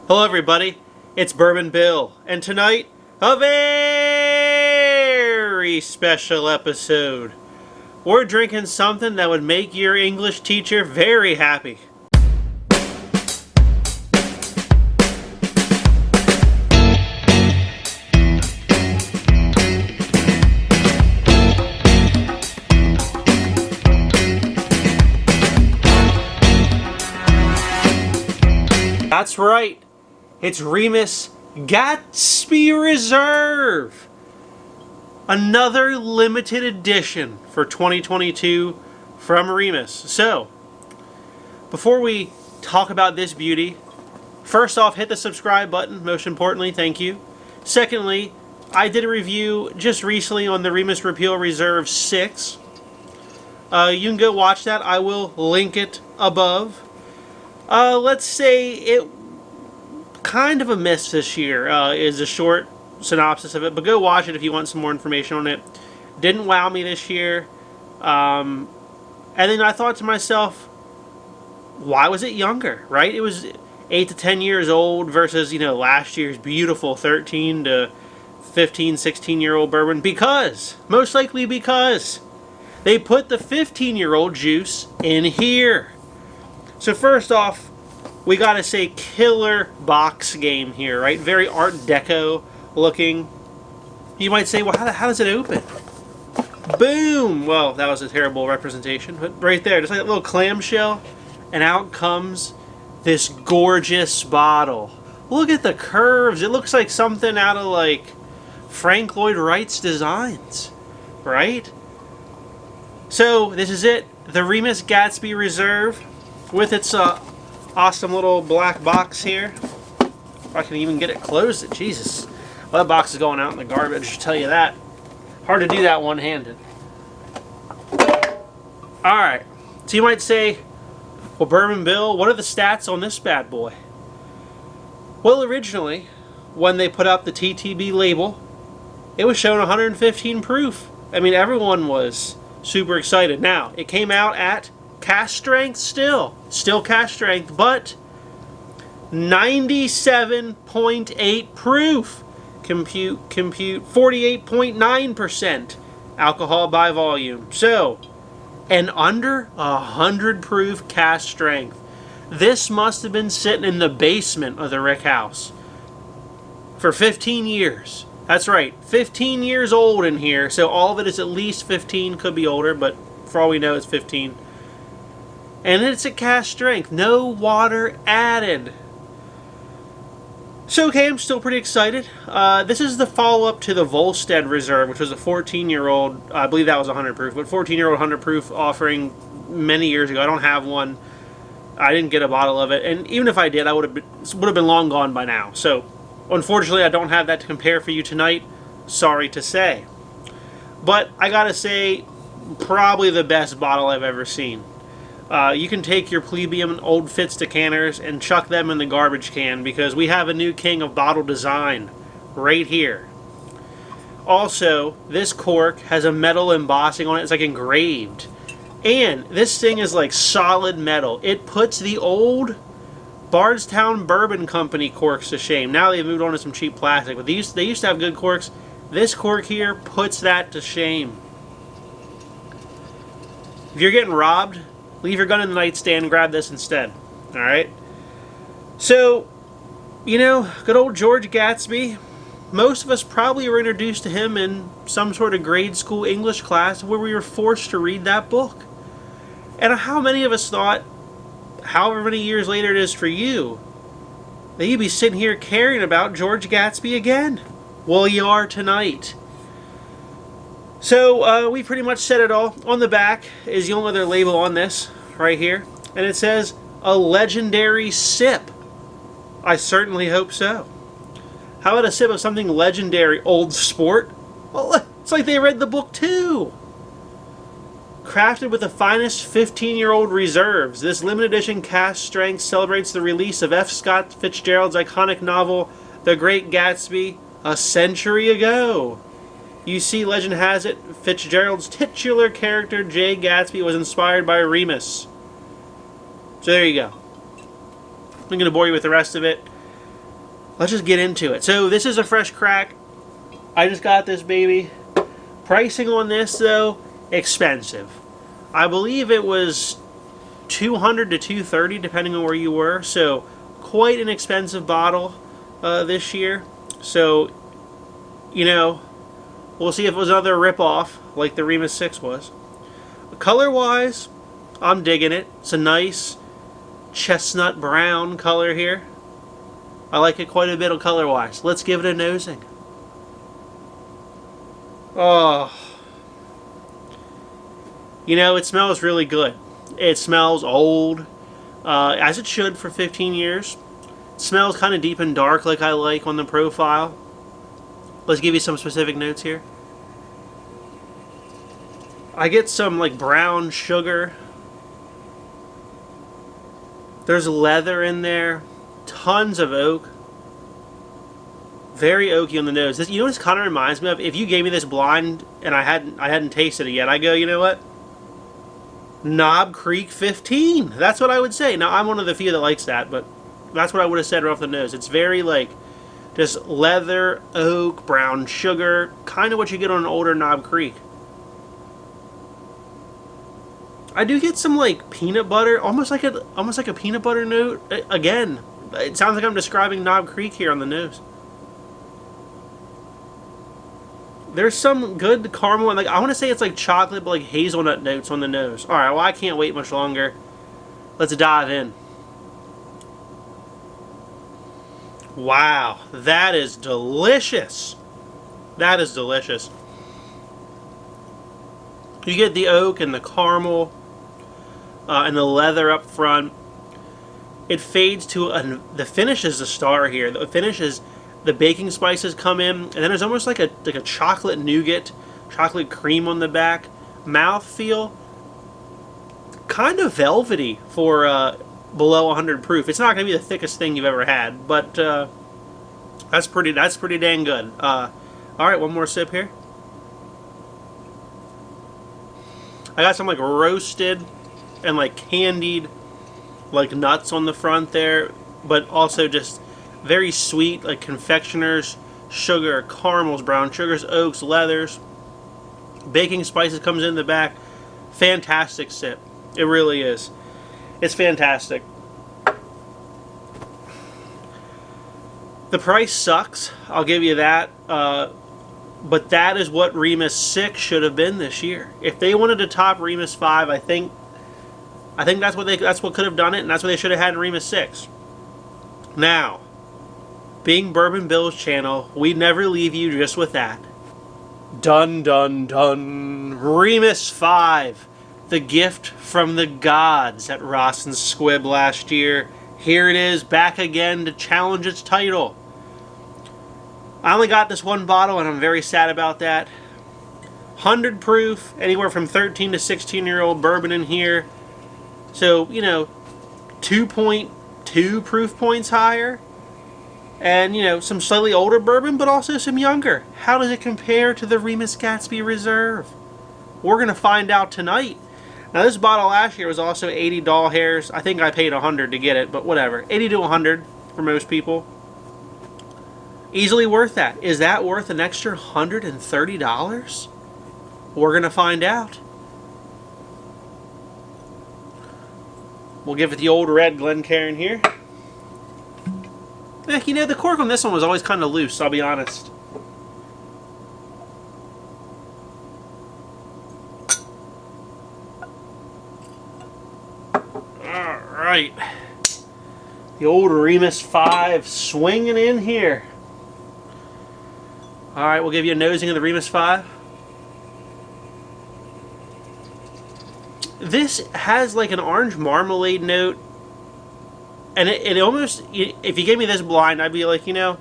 Hello everybody, it's Bourbon Bill, and tonight, a very special episode. We're drinking something that would make your English teacher very happy. That's right. It's Remus Gatsby Reserve. Another limited edition for 2022 from Remus. So, before we talk about this beauty, first off, hit the subscribe button, most importantly, thank you. Secondly, I did a review just recently on the Remus Repeal Reserve 6. You can go watch that. I will link it above. Let's say it kind of a miss this year is a short synopsis of it, but go watch it if you want some more information on it. Didn't wow me this year. And then I thought to myself, why was it younger, right? It was 8 to 10 years old versus, last year's beautiful 13 to 15, 16-year-old bourbon. Most likely because they put the 15-year-old juice in here. So first off, we gotta say killer box game here, right? Very Art Deco looking. You might say, well, how does it open? Boom! Well, that was a terrible representation, but right there, just like a little clamshell, and out comes this gorgeous bottle. Look at the curves. It looks like something out of, like, Frank Lloyd Wright's designs, right? So, this is it. The Remus Gatsby Reserve with its awesome little black box here. If I can even get it closed, Jesus. Well, that box is going out in the garbage, I'll tell you that. Hard to do that one-handed. Alright, so you might say, well, Bourbon Bill, what are the stats on this bad boy? Well, originally, when they put out the TTB label, it was showing 115 proof. I mean, everyone was super excited. Now, it came out at cask strength still cask strength, but 97.8 proof. Compute 48.9% alcohol by volume. So, and under 100 proof cask strength. This must have been sitting in the basement of the Rick House for 15 years. That's right, 15 years old in here. So all of it is at least 15, could be older, but for all we know, it's 15. And it's at cask strength. No water added. So, okay, I'm still pretty excited. This is the follow-up to the Volstead Reserve, which was a 14-year-old, I believe that was 100 proof, but 14-year-old 100 proof offering many years ago. I don't have one. I didn't get a bottle of it. And even if I did, I would have been long gone by now. So, unfortunately, I don't have that to compare for you tonight. Sorry to say. But I gotta say, probably the best bottle I've ever seen. You can take your plebeian old Fitz decanters and chuck them in the garbage can because we have a new king of bottle design right here. Also, this cork has a metal embossing on it. It's like engraved. And this thing is like solid metal. It puts the old Bardstown Bourbon Company corks to shame. Now they've moved on to some cheap plastic, but they used to have good corks. This cork here puts that to shame. If you're getting robbed, leave your gun in the nightstand and grab this instead. Alright? So, good old George Gatsby. Most of us probably were introduced to him in some sort of grade school English class where we were forced to read that book. And how many of us thought, however many years later it is for you, that you'd be sitting here caring about George Gatsby again? Well, you are tonight. So, we pretty much said it all. On the back is the only other label on this, right here. And it says, a legendary sip. I certainly hope so. How about a sip of something legendary, old sport? Well, it's like they read the book too. Crafted with the finest 15-year-old reserves, this limited edition cask strength celebrates the release of F. Scott Fitzgerald's iconic novel, The Great Gatsby, a century ago. You see, legend has it, Fitzgerald's titular character, Jay Gatsby, was inspired by Remus. So there you go. I'm going to bore you with the rest of it. let's just get into it. So this is a fresh crack. I just got this baby. Pricing on this though, expensive. I believe it was $200 to $230 depending on where you were. So quite an expensive bottle this year. So, you know, we'll see if it was another ripoff like the Remus 6 was. Color wise, I'm digging it. It's a nice chestnut brown color here. I like it quite a bit of color wise. Let's give it a nosing. Oh, you know, it smells really good. It smells old, as it should for 15 years. It smells kind of deep and dark like I like on the profile. Let's give you some specific notes here. I get some like brown sugar. There's leather in there. Tons of oak. Very oaky on the nose. This, you know what this kind of reminds me of? If you gave me this blind and I hadn't tasted it yet, I go, you know what? Knob Creek 15. That's what I would say. Now, I'm one of the few that likes that, but that's what I would have said right off the nose. It's very like just leather, oak, brown sugar, kind of what you get on an older Knob Creek. I do get some like peanut butter, almost like a peanut butter note. Again, it sounds like I'm describing Knob Creek here on the nose. There's some good caramel, and like I want to say it's like chocolate, but like hazelnut notes on the nose. All right, well I can't wait much longer. Let's dive in. Wow, that is delicious. That is delicious. You get the oak and the caramel and the leather up front. It fades to the finish is the star here. The finish is the baking spices come in, and then there's almost like a chocolate nougat, chocolate cream on the back. Mouthfeel, kind of velvety for below 100 proof. It's not going to be the thickest thing you've ever had, but that's pretty dang good. All right, one more sip here. I got some like roasted and like candied like nuts on the front there, but also just very sweet, like confectioners, sugar, caramels, brown sugars, oaks, leathers. Baking spices comes in the back. Fantastic sip. It really is. It's fantastic. The price sucks. I'll give you that. But that is what Remus 6 should have been this year. If they wanted to top Remus 5, I think that's what could have done it, and that's what they should have had in Remus 6. Now, being Bourbon Bill's channel, we never leave you just with that. Dun dun dun. Remus 5, the gift from the gods at Ross&Squibb last year. Here it is, back again to challenge its title. I only got this one bottle, and I'm very sad about that. 100 proof, anywhere from 13 to 16-year-old bourbon in here. So, you know, 2.2 proof points higher. And, you know, some slightly older bourbon, but also some younger. How does it compare to the Remus Gatsby Reserve? We're going to find out tonight. Now, this bottle last year was also 80 doll hairs. I think I paid 100 to get it, but whatever. 80 to 100 for most people. Easily worth that. Is that worth an extra $130? We're going to find out. We'll give it the old red Glencairn here. You know, the cork on this one was always kind of loose, I'll be honest. Alright. The old Remus 5 swinging in here. Alright, we'll give you a nosing of the Remus 5. This has like an orange marmalade note. And it almost, if you gave me this blind, I'd be like, you know,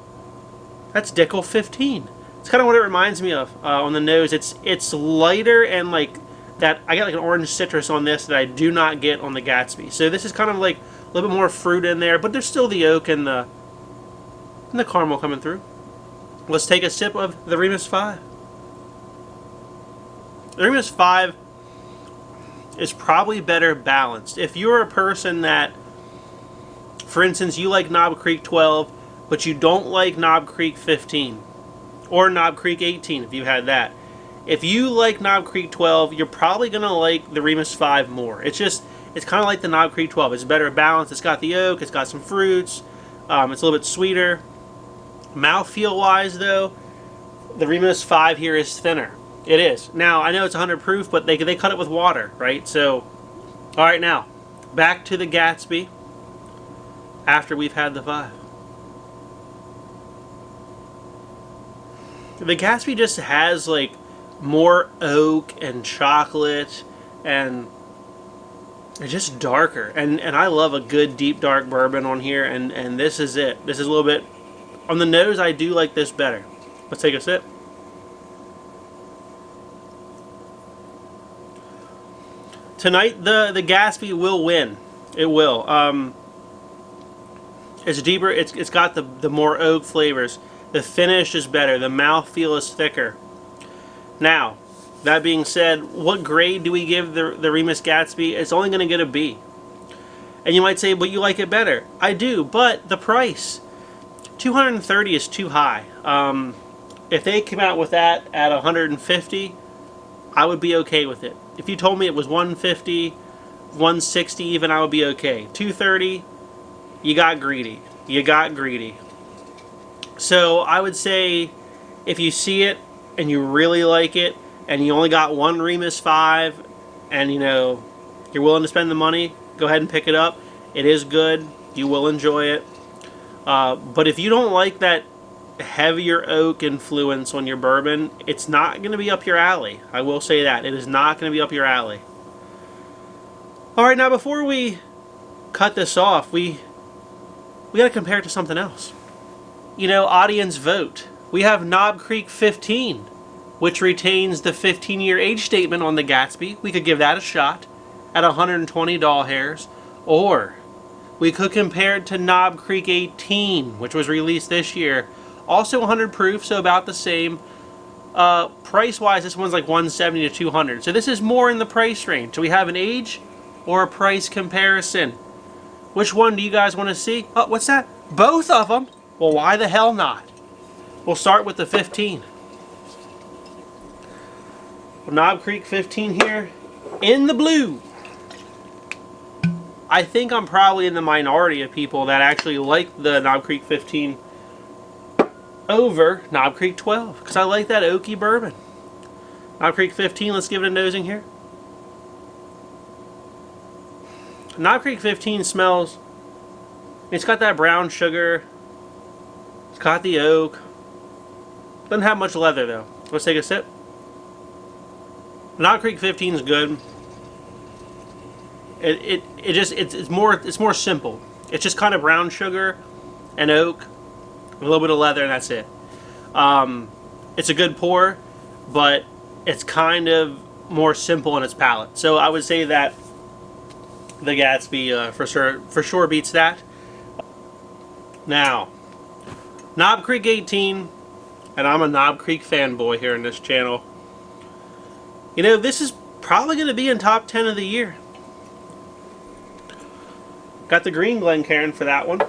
that's Dickel 15. It's kind of what it reminds me of on the nose. It's lighter and like that. I get like an orange citrus on this that I do not get on the Gatsby. So this is kind of like a little bit more fruit in there, but there's still the oak and the caramel coming through. Let's take a sip of the Remus 5. The Remus 5 is probably better balanced. If you're a person that, for instance, you like Knob Creek 12, but you don't like Knob Creek 15 or Knob Creek 18 if you've had that. If you like Knob Creek 12, you're probably going to like the Remus 5 more. It's kind of like the Knob Creek 12. It's better balanced. It's got the oak. It's got some fruits. It's a little bit sweeter. Mouthfeel wise, though, the Remus 5 here is thinner. It is. Now, I know it's 100 proof, but they cut it with water, right? So, all right, now, back to the Gatsby after we've had the 5. The Gatsby just has, like, more oak and chocolate, and it's just darker. And I love a good deep dark bourbon on here, and this is it. This is a little bit, on the nose, I do like this better. Let's take a sip. Tonight, the Gatsby will win. It will. It's deeper. It's got the more oak flavors. The finish is better. The mouthfeel is thicker. Now, that being said, what grade do we give the Remus Gatsby? It's only going to get a B. And you might say, but you like it better. I do, but the price. $230 is too high. If they came out with that at $150, I would be okay with it. If you told me it was $150, $160 even, I would be okay. $230, you got greedy. You got greedy. So I would say if you see it and you really like it and you only got one Remus 5 and you're willing to spend the money, go ahead and pick it up. It is good. You will enjoy it. But if you don't like that heavier oak influence on your bourbon, it's not going to be up your alley. I will say that. It is not going to be up your alley. Alright, now before we cut this off, we got to compare it to something else. Audience vote. We have Knob Creek 15, which retains the 15-year age statement on the Gatsby. We could give that a shot at 120 doll hairs. Or we could compare it to Knob Creek 18, which was released this year. Also 100 proof, so about the same. Price-wise, this one's like $170 to $200. So this is more in the price range. So we have an age or a price comparison. Which one do you guys want to see? Oh, what's that? Both of them? Well, why the hell not? We'll start with the 15. Knob Creek 15 here in the blue. I think I'm probably in the minority of people that actually like the Knob Creek 15 over Knob Creek 12 because I like that oaky bourbon. Knob Creek 15, let's give it a nosing here. Knob Creek 15 smells, it's got that brown sugar, it's got the oak, doesn't have much leather though. Let's take a sip. Knob Creek 15 is good. It's more simple. It's just kind of brown sugar and oak, a little bit of leather, and that's it. It's a good pour, but it's kind of more simple in its palate. So I would say that the Gatsby for sure beats that. Now, Knob Creek 18, and I'm a Knob Creek fanboy here in this channel. This is probably going to be in top 10 of the year. Got the green Glencairn for that one.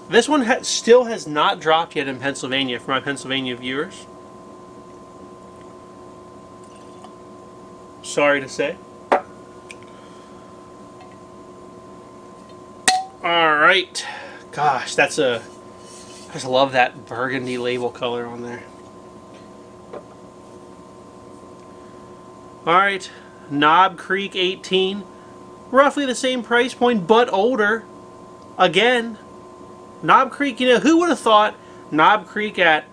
This one still has not dropped yet in Pennsylvania for my Pennsylvania viewers. Sorry to say. Alright. Gosh, I just love that burgundy label color on there. Alright, Knob Creek 18. Roughly the same price point, but older. Again, Knob Creek, who would have thought Knob Creek at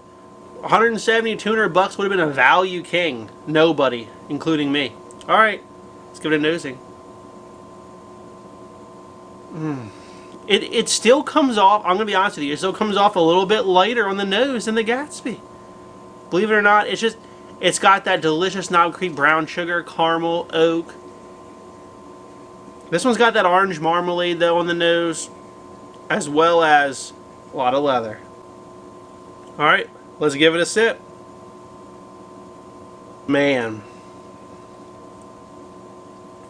170, 200 bucks would have been a value king? Nobody, including me. Alright, let's give it a nosing. It still comes off, I'm going to be honest with you, it still comes off a little bit lighter on the nose than the Gatsby. Believe it or not, it's got that delicious Knob Creek brown sugar, caramel, oak. This one's got that orange marmalade, though, on the nose, as well as a lot of leather. Alright, let's give it a sip. Man.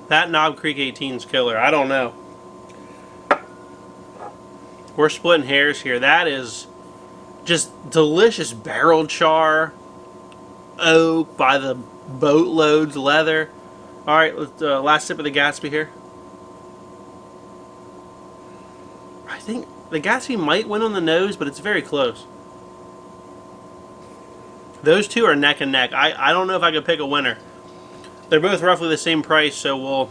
That Knob Creek 18's killer. I don't know. We're splitting hairs here. That is just delicious barrel char, oak by the boatloads, leather. All right, let's last sip of the Gatsby here. I think the Gatsby might win on the nose, but it's very close. Those two are neck and neck. I don't know if I could pick a winner. They're both roughly the same price, so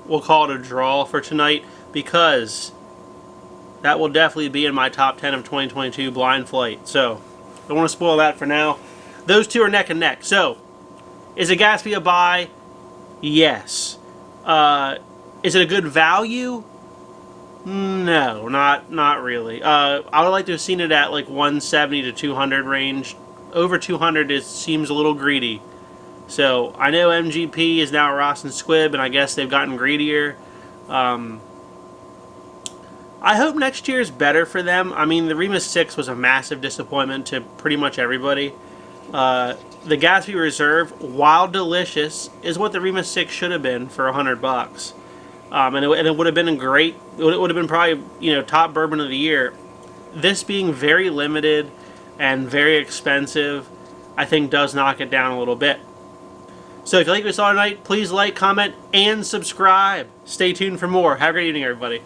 we'll call it a draw for tonight, because that will definitely be in my top 10 of 2022 blind flight. So don't want to spoil that for now. Those two are neck and neck. So is a Gatsby a buy? Yes. Is it a good value? No, not really. I would like to have seen it at like 170 to 200 range. Over 200 seems a little greedy. So I know MGP is now Ross&Squibb, and I guess they've gotten greedier. I hope next year is better for them. I mean, the Remus 6 was a massive disappointment to pretty much everybody. The Gatsby Reserve, while delicious, is what the Remus 6 should have been for $100. And it would have been a great. It would have been probably top bourbon of the year. This being very limited and very expensive, I think does knock it down a little bit. So if you like what we saw tonight, please like, comment, and subscribe. Stay tuned for more. Have a great evening, everybody.